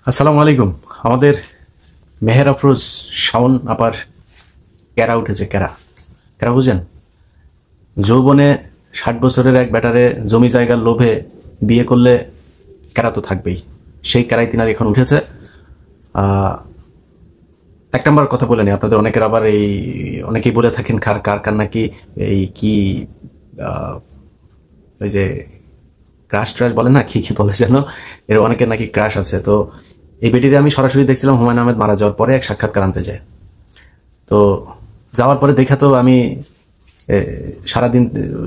আসসালামু আলাইকুম। আমাদের মেহের আফরোজ শাওন আপার ক্যারা উঠেছে। ক্যারা ক্যারা বুঝেন? যৌবনে 60 বছরের এক ব্যাটারে জমি জায়গার লোভে বিয়ে করলে ক্যারা তো থাকবেই। সেই ক্যারাই তিনার এখন উঠেছে। এক নম্বর কথা বলে নি, আপনাদের অনেকের আবার অনেকেই বলে থাকেন কার কার কার নাকি কি ওই যে ক্রাশ ট্রাশ বলে না, কি কি বলে যেন, এর অনেকের নাকি ক্রাশ আছে। তো এই বেটিতে আমি সরাসরি দেখছিলাম হুমায়ুন আহমেদ মারা যাওয়ার পরে এক সাক্ষাৎকার আনতে যায়। তো যাওয়ার পরে দেখা তো আমি সারাদিন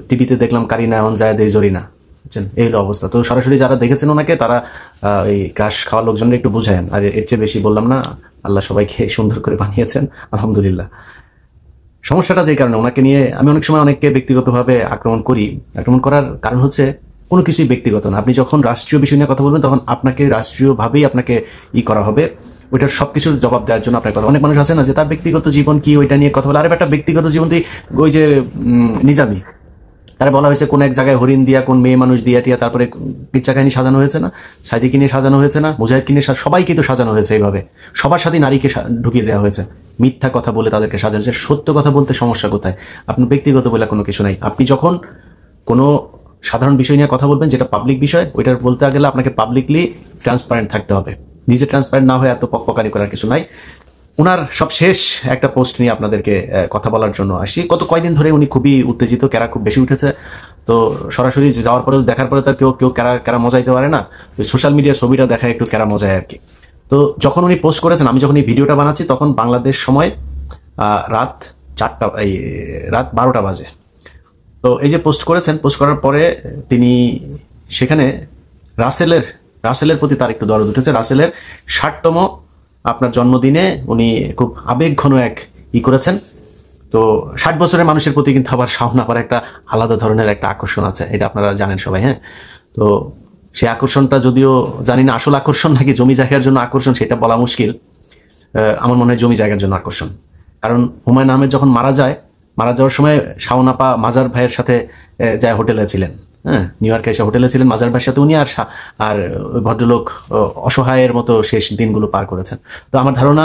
টিভিতে দেখলাম কারিনা এখন যায় দেয় জরিনা, বুঝছেন? এই হলো অবস্থা। তো সরাসরি যারা দেখেছেন ওনাকে তারা এই ক্রাশ খাওয়া লোকজনরা একটু বুঝায়েন। আর এর চেয়ে বেশি বললাম না। আল্লাহ সবাইকে সুন্দর করে বানিয়েছেন, আলহামদুলিল্লাহ। সমস্যাটা যে কারণে ওনাকে নিয়ে আমি অনেক সময় অনেককে ব্যক্তিগতভাবে আক্রমণ করি। আক্রমণ করার কারণ হচ্ছে কোনো কিছুই ব্যক্তিগত না। আপনি যখন রাষ্ট্রীয় বিষয় নিয়ে কথা বলবেন তখন আপনাকে রাষ্ট্রীয়ভাবেই আপনাকে করা হবে, ওইটার সবকিছুর জবাব দেওয়ার জন্য আপনার কথা। অনেক মানুষ আছে না যে তার ব্যক্তিগত জীবন কি ওইটা নিয়ে কথা বলে। আরে একটা ব্যক্তিগত জীবন তুই ওই যে নিজামি, তারা বলা হয়েছে কোন এক জায়গায় হরিণ দিয়া কোন মেয়ে মানুষ দিয়া টিয়া তারপরে কিচ্ছা কাহিনী সাজানো হয়েছে না, সাইদিকে নিয়ে সাজানো হয়েছে না, মুজাহিদকে নিয়ে সবাইকে তো সাজানো হয়েছে। এইভাবে সবার সাথে নারীকে ঢুকিয়ে দেওয়া হয়েছে। মিথ্যা কথা বলে তাদেরকে সাজানো হয়েছে। সত্য কথা বলতে সমস্যা কোথায়? আপনার ব্যক্তিগত বলে কোনো কিছু নাই। আপনি যখন কোনো সাধারণ বিষয় নিয়ে কথা বলবেন যেটা পাবলিক বিষয়, ওইটার বলতে গেলে আপনাকে পাবলিকলি ট্রান্সপারেন্ট থাকতে হবে। নিজে ট্রান্সপারেন্ট না হয়ে এত পক্ষকারী করার কিছু নাই। উনার সব শেষ একটা পোস্ট নিয়ে আপনাদেরকে কথা বলার জন্য আসি। কয়েকদিন ধরে উনি খুবই উত্তেজিত, ক্যারা খুব বেশি উঠেছে। তো সরাসরি যাওয়ার পরে দেখার পরে তার কেউ ক্যারা মজাইতে পারে না। ওই সোশ্যাল মিডিয়ার ছবিটা দেখা একটু ক্যারা মজায় আর কি। তো যখন উনি পোস্ট করেছেন, আমি যখন এই ভিডিওটা বানাচ্ছি তখন বাংলাদেশ সময় রাত 12টা বাজে। তো এই যে পোস্ট করেছেন, পোস্ট করার পরে তিনি সেখানে রাসেলের প্রতি তার একটু দরদ উঠেছে। রাসেলের 60তম আপনার জন্মদিনে উনি খুব আবেগঘন এক করেছেন। তো 60 বছরের মানুষের প্রতি কিন্তু আবার শাওন আপার একটা আলাদা ধরনের একটা আকর্ষণ আছে, এটা আপনারা জানেন সবাই। হ্যাঁ, তো সেই আকর্ষণটা যদিও জানি না আসল আকর্ষণ নাকি জমি জায়গার জন্য আকর্ষণ, সেটা বলা মুশকিল। আমার মনে হয় জমি জায়গার জন্য আকর্ষণ। কারণ হুমায়ুন আহমেদ যখন মারা যাওয়ার সময় শাওন আপা মাজার ভাইয়ের সাথে যায় হোটেলে ছিলেন। হ্যাঁ, নিউ ইয়র্কে এসে হোটেলে ছিলেন মাজার ভাইয়ের সাথে উনি। আর ওই ভদ্রলোক অসহায়ের মতো শেষ দিনগুলো পার করেছেন। তো আমার ধারণা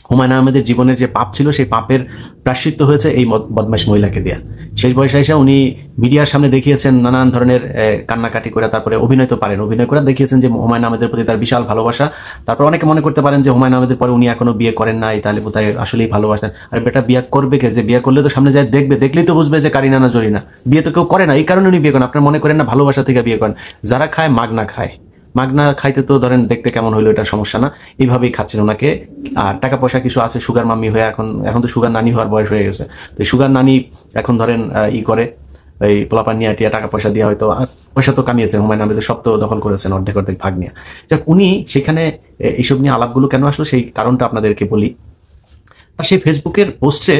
হুমায়ুন আহমেদের জীবনের যে পাপ ছিল সেই পাপের প্রায়শ্চিত্ত হয়েছে এই বদমাশ মহিলাকে দেয়া। শেষ বয়সে এসে উনি মিডিয়ার সামনে দেখিয়েছেন নানান ধরনের কান্নাকাটি করে, তারপরে অভিনয় তো পারেন, অভিনয় করে দেখিয়েছেন যে হুমায়ুন আহমেদের প্রতি তার বিশাল ভালোবাসা। তারপর অনেকে মনে করতে পারেন যে হুমায়ুন আহমেদের পরে উনি এখনো বিয়ে করেন নাই, তাহলে বোধহয় আসলেই ভালোবাসেন। আর বেটা বিয়ে করবে কে? যে বিয়ে করলে তো সামনে যায় দেখবে, দেখলেই তো বুঝবে যে কারিনা না জরিনা। বিয়ে তো কেউ করে না, এই কারণে উনি বিয়ে করেন। আপনারা মনে করেন না ভালোবাসা থেকে বিয়ে করেন। যারা খায় মাগনা খায়, মাগনা খাইতে তো ধরেন দেখতে কেমন হইলো এটা সমস্যা না, এইভাবেই খাচ্ছেন ওনাকে। আর টাকা পয়সা কিছু আছে, সুগার মাম্মি হয়ে এখন তো সুগার নানি হওয়ার বয়স হয়ে গেছে। তো সুগার নানি এখন ধরেন করে এই পোলাপান নিয়ে টিয়া টাকা পয়সা দিয়ে হয়তো পয়সা তো কামিয়েছেন। হুমায়ুন আহমেদের সব তো দখল করেছেন অর্ধেক ভাগ নিয়ে। যাক, উনি সেখানে এইসব নিয়ে আলাপগুলো কেন আসলো সেই কারণটা আপনাদেরকে বলি। আর সেই ফেসবুকের পোস্টে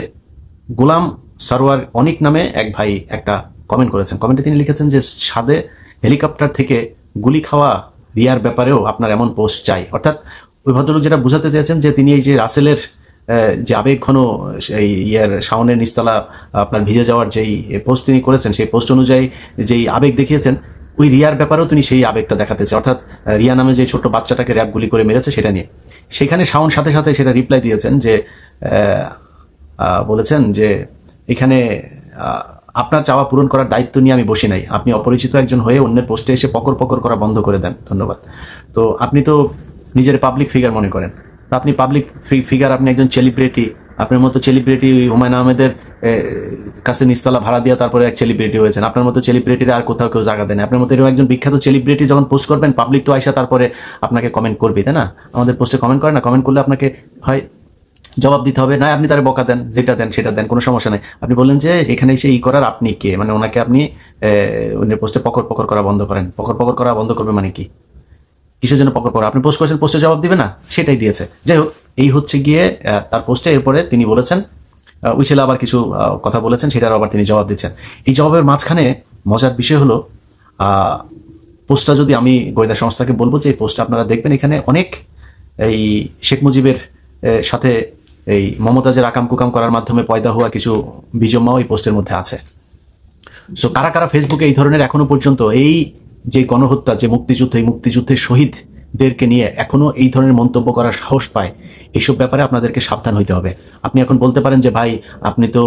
গোলাম সারোয়ার অনিক নামে এক ভাই একটা কমেন্ট করেছেন। কমেন্টে তিনি লিখেছেন যে সাদে হেলিকপ্টার থেকে গুলি খাওয়া রিয়ার ব্যাপারেও আপনার এমন পোস্ট চাই। অর্থাৎ ওই ভদ্রলোক যেটা বুঝাতে চেয়েছেন যে তিনি এই যে রাসেলের যে আবেগঘন এই শাওনের নিচতলা আপনার ভিজে যাওয়ার যেই পোস্ট তিনি করেছেন, সেই পোস্ট অনুযায়ী যেই আবেগ দেখিয়েছেন, ওই রিয়ার ব্যাপারেও তিনি সেই আবেগটা দেখাতেছে। অর্থাৎ রিয়া নামে যে ছোট্ট বাচ্চাটাকে র্যাব গুলি করে মেরেছে সেটা নিয়ে। সেখানে শাওন সাথে সাথে সেটা রিপ্লাই দিয়েছেন যে বলেছেন যে এখানে আপনার চাওয়া পূরণ করার দায়িত্ব নিয়ে আমি বসি নাই। আপনি অপরিচিত একজন হয়ে অন্যের পোস্টে এসে পকর করা বন্ধ করে দেন। ধন্যবাদ। তো আপনি তো নিজের পাবলিক ফিগার মনে করেন, তো আপনি পাবলিক ফিগার, আপনি একজন সেলিব্রিটি। আপনার মতো সেলিব্রিটি হুমায়ুন আহমেদের কাছে নিচতলা ভাড়া দিয়ে তারপরে এক সেলিব্রিটি হয়েছেন। আপনার মতো সেলিব্রিটির আর কোথাও কেউ জায়গা দেন। আপনার মতো এরকম একজন বিখ্যাত সেলিব্রিটি যখন পোস্ট করবেন, পাবলিক তো আইসা তারপরে আপনাকে কমেন্ট করবে, তাই না? আমাদের পোস্টে কমেন্ট করে না, কমেন্ট করলে আপনাকে হয় জবাব দিতে হবে, না আপনি তার বকা দেন, যেটা দেন সেটা দেন, কোনো সমস্যা নাই। আপনি বললেন যে এখানে এসে করার আপনি কে? মানে ওনাকে আপনি পোস্টে পকর করা বন্ধ করেন। পকর করা বন্ধ করবে মানে কি? কিসের জন্য পকর করা? আপনি পোস্ট করেছেন, পোস্টে জবাব দিবে না, সেটাই দিয়েছে। যাই হোক, এই হচ্ছে গিয়ে তার পোস্টে। এরপরে তিনি বলেছেন ওই ছেলে আবার কিছু কথা বলেছেন, সেটার আবার তিনি জবাব দিচ্ছেন। এই জবাবের মাঝখানে মজার বিষয় হলো পোস্টটা যদি আমি গোয়েন্দা সংস্থাকে বলবো যে এই পোস্টটা আপনারা দেখবেন, এখানে অনেক এই শেখ মুজিবের সাথে এই মমতাজের আকাম কুকাম করার মাধ্যমে পয়দা হওয়া কিছু বিজম্মাও এই পোস্টের মধ্যে আছে। সো কারা কারা ফেসবুকে এই ধরনের এখনো পর্যন্ত এই যে গণহত্যা, যে মুক্তিযুদ্ধ, এই মুক্তিযুদ্ধের শহীদ দেরকে নিয়ে এখনো এই ধরনের মন্তব্য করার সাহস পায়, এইসব ব্যাপারে আপনাদেরকে সাবধান হইতে হবে। আপনি এখন বলতে পারেন যে ভাই আপনি তো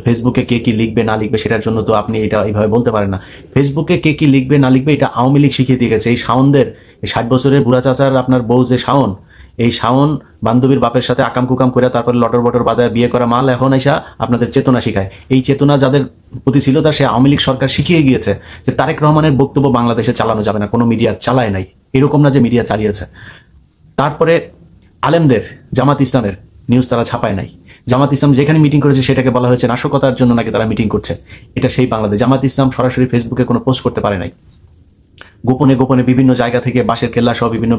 ফেসবুকে কে কি লিখবে না লিখবে সেটার জন্য তো আপনি এটা এইভাবে বলতে পারেন না। ফেসবুকে কে কি লিখবে না লিখবে এটা আওয়ামী লীগ শিখিয়ে দিয়ে গেছে। এই শাওনদের, এই 60 বছরের বুড়া চাচার আপনার বউ যে শাওন, এই শাওন বান্ধবীর বাপের সাথে আকাম কুকাম করে তারপরে লটর বটর বাজায় বিয়ে করা মাল এখন এসা আপনাদের চেতনা শিখায়। এই চেতনা যাদের প্রতি ছিল তা সে আওয়ামী লীগ সরকার শিখিয়ে গিয়েছে যে তারেক রহমানের বক্তব্য বাংলাদেশে চালানো যাবে না, কোনো মিডিয়া চালায় নাই, এরকম না যে মিডিয়া চালিয়েছে। তারপরে আলেমদের, জামাত ইসলামের নিউজ তারা ছাপায় নাই। জামাত ইসলাম যেখানে মিটিং করেছে সেটাকে বলা হয়েছে নাশকতার জন্য নাকি তারা মিটিং করছে। এটা সেই বাংলাদেশ। জামাত ইসলাম সরাসরি ফেসবুকে কোনো পোস্ট করতে পারে নাই। গোপনে গোপনে বিভিন্ন জায়গা থেকে, বাঁশের কেল্লা সহ বিভিন্ন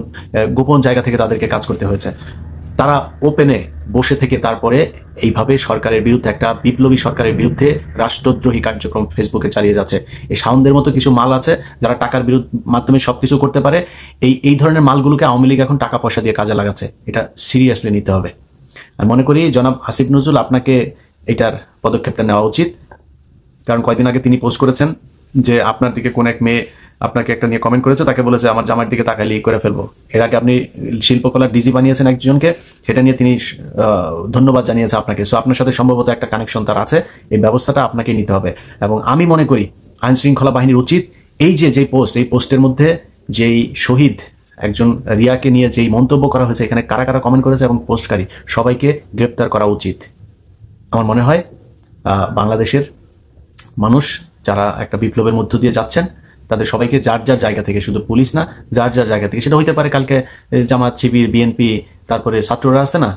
গোপন জায়গা থেকে তাদেরকে কাজ করতে হয়েছে। তারা ওপেনে বসে থেকে তারপরে এইভাবে সরকারের বিরুদ্ধে, একটা বিপ্লবী সরকারের বিরুদ্ধে রাষ্ট্রদ্রোহী কার্যক্রম ফেসবুকে চালিয়ে যাচ্ছে। এই শাওনদের মতো কিছু মাল আছে যারা টাকার মাধ্যমে সবকিছু করতে পারে। এই ধরনের মালগুলোকে আওয়ামী লীগ এখন টাকা পয়সা দিয়ে কাজে লাগাচ্ছে। এটা সিরিয়াসলি নিতে হবে। আমি মনে করি জনাব আসিফ নজরুল আপনাকে এটার পদক্ষেপটা নেওয়া উচিত। কারণ কয়েকদিন আগে তিনি পোস্ট করেছেন যে আপনার দিকে কোন এক মেয়ে আপনাকে একটা নিয়ে কমেন্ট করেছে, তাকে বলেছে আমার জামার দিকে তাকাইলে করে ফেলবো। এর আগে আপনি শিল্পকলার ডিজি বানিয়েছেন একজনকে, সেটা নিয়ে তিনি ধন্যবাদ জানিয়েছে আপনাকে। সো আপনার সাথে সম্ভবত একটা কানেকশন তার আছে, এই ব্যবস্থাটা আপনাকে নিতে হবে। এবং আমি মনে করি আইন শৃঙ্খলা বাহিনীর উচিত এই পোস্ট, এই পোস্টের মধ্যে যেই শহীদ একজন রিয়াকে নিয়ে যেই মন্তব্য করা হয়েছে, এখানে কারা কারা কমেন্ট করেছে এবং পোস্টকারী সবাইকে গ্রেপ্তার করা উচিত। আমার মনে হয় বাংলাদেশের মানুষ যারা একটা বিপ্লবের মধ্য দিয়ে যাচ্ছেন তাদের সবাইকে যার যার জায়গা থেকে, শুধু পুলিশ না, যার যার জায়গা থেকে, সেটা হইতে পারে কালকে জামাত, শিবির, বিএনপি, তারপরে ছাত্ররা আছে না,